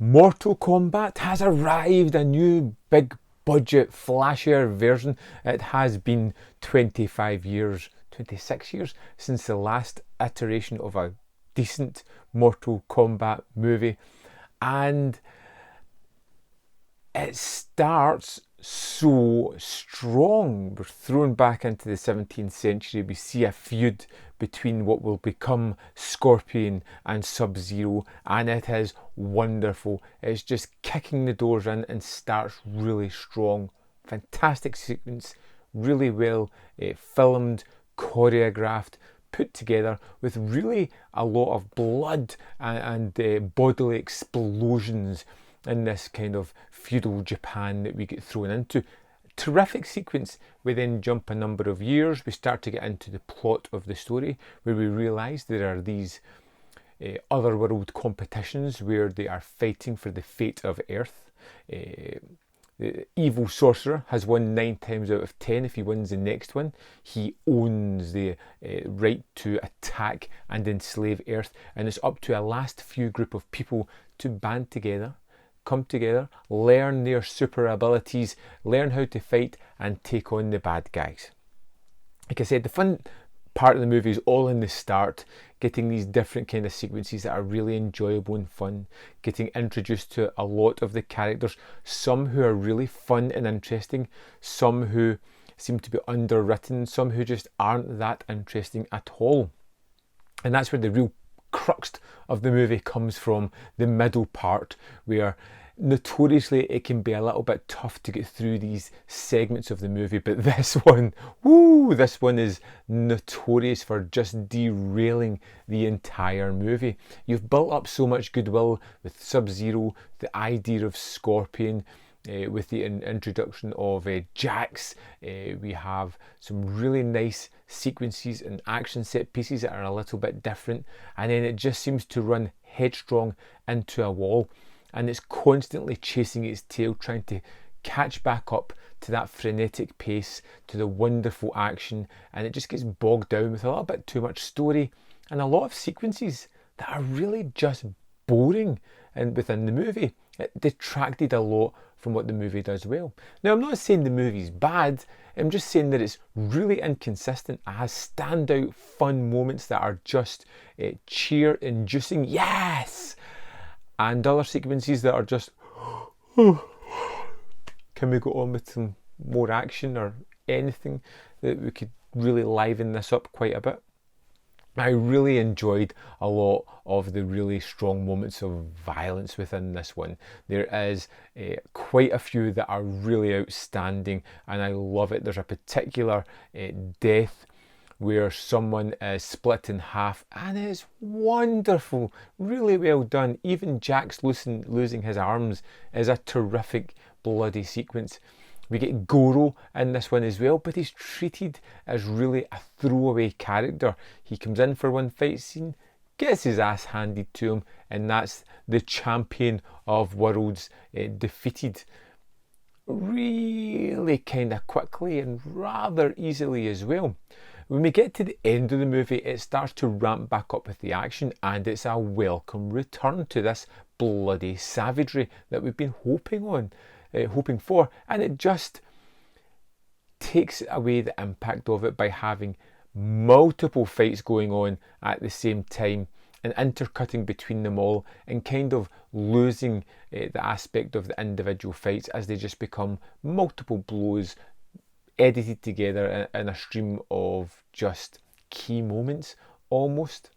Mortal Kombat has arrived, a new big budget flashier version. It has been 25 years, 26 years since the last iteration of a decent Mortal Kombat movie, and it starts so strong. We're thrown back into the 17th century. We see a feud between what will become Scorpion and Sub-Zero, and it is wonderful. It's just kicking the doors in and starts really strong. Fantastic sequence, really well filmed, choreographed, put together with really a lot of blood and bodily explosions in this kind of feudal Japan that we get thrown into. Terrific sequence. We then jump a number of years. We start to get into the plot of the story, where we realise there are these otherworld competitions where they are fighting for the fate of Earth. The evil sorcerer has won 9 times out of 10. If he wins the next one, he owns the right to attack and enslave Earth, and it's up to a last few group of people to band together, come together, learn their super abilities, learn how to fight and take on the bad guys. Like I said, the fun part of the movie is all in the start, getting these different kind of sequences that are really enjoyable and fun, getting introduced to a lot of the characters, some who are really fun and interesting, some who seem to be underwritten, some who just aren't that interesting at all. And that's where the real crux of the movie comes from, the middle part, where notoriously it can be a little bit tough to get through these segments of the movie, but this one is notorious for just derailing the entire movie. You've built up so much goodwill with Sub-Zero, the idea of Scorpion, with the introduction of Jax. We have some really nice sequences and action set pieces that are a little bit different, and then it just seems to run headstrong into a wall, and it's constantly chasing its tail, trying to catch back up to that frenetic pace, to the wonderful action, and it just gets bogged down with a little bit too much story and a lot of sequences that are really just boring. And within the movie, it detracted a lot from what the movie does well. Now, I'm not saying the movie's bad, I'm just saying that it's really inconsistent. It has standout fun moments that are just cheer-inducing, yes! And other sequences that are just, can we go on with some more action or anything that we could really liven this up quite a bit? I really enjoyed a lot of the really strong moments of violence within this one. There is quite a few that are really outstanding, and I love it. There's a particular death where someone is split in half, and it's wonderful, really well done. Even Jax losing his arms is a terrific bloody sequence. We get Goro in this one as well, but he's treated as really a throwaway character. He comes in for one fight scene, gets his ass handed to him, and that's the champion of worlds defeated really kind of quickly and rather easily as well. When we get to the end of the movie, it starts to ramp back up with the action, and it's a welcome return to this bloody savagery that we've been hoping for, and it just takes away the impact of it by having multiple fights going on at the same time and intercutting between them all, and kind of losing the aspect of the individual fights as they just become multiple blows edited together in a stream of just key moments almost.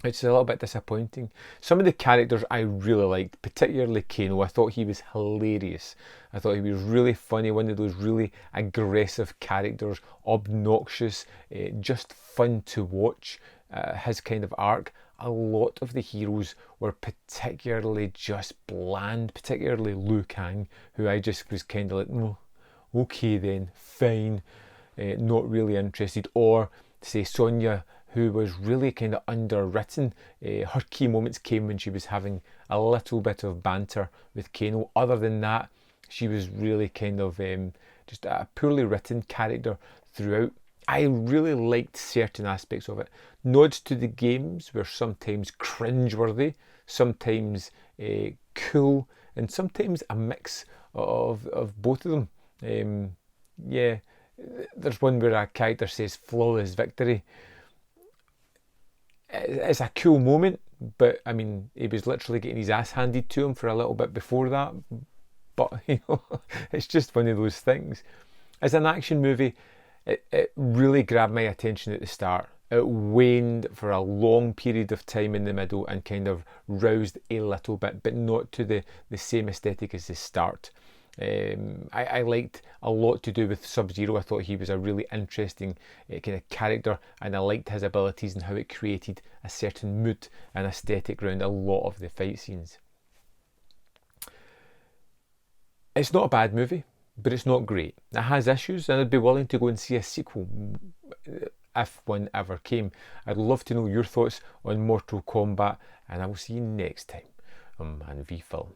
It's a little bit disappointing. Some of the characters I really liked, particularly Kano. I thought he was hilarious. I thought he was really funny, one of those really aggressive characters, obnoxious, just fun to watch. His kind of arc. A lot of the heroes were particularly just bland, particularly Liu Kang, who I just was kind of like, oh, okay then, fine, not really interested. Or say Sonya, who was really kind of underwritten. Her key moments came when she was having a little bit of banter with Kano. Other than that, she was really kind of just a poorly written character throughout. I really liked certain aspects of it. Nods to the games were sometimes cringeworthy, sometimes cool, and sometimes a mix of both of them. Yeah, there's one where a character says flawless victory. It's a cool moment, but I mean, he was literally getting his ass handed to him for a little bit before that. But it's just one of those things. As an action movie, it really grabbed my attention at the start. It waned for a long period of time in the middle and kind of roused a little bit, but not to the same aesthetic as the start. I liked a lot to do with Sub-Zero. I thought he was a really interesting kind of character, and I liked his abilities and how it created a certain mood and aesthetic around a lot of the fight scenes. It's not a bad movie, but it's not great. It has issues, and I'd be willing to go and see a sequel if one ever came. I'd love to know your thoughts on Mortal Kombat, and I will see you next time on Man v Film.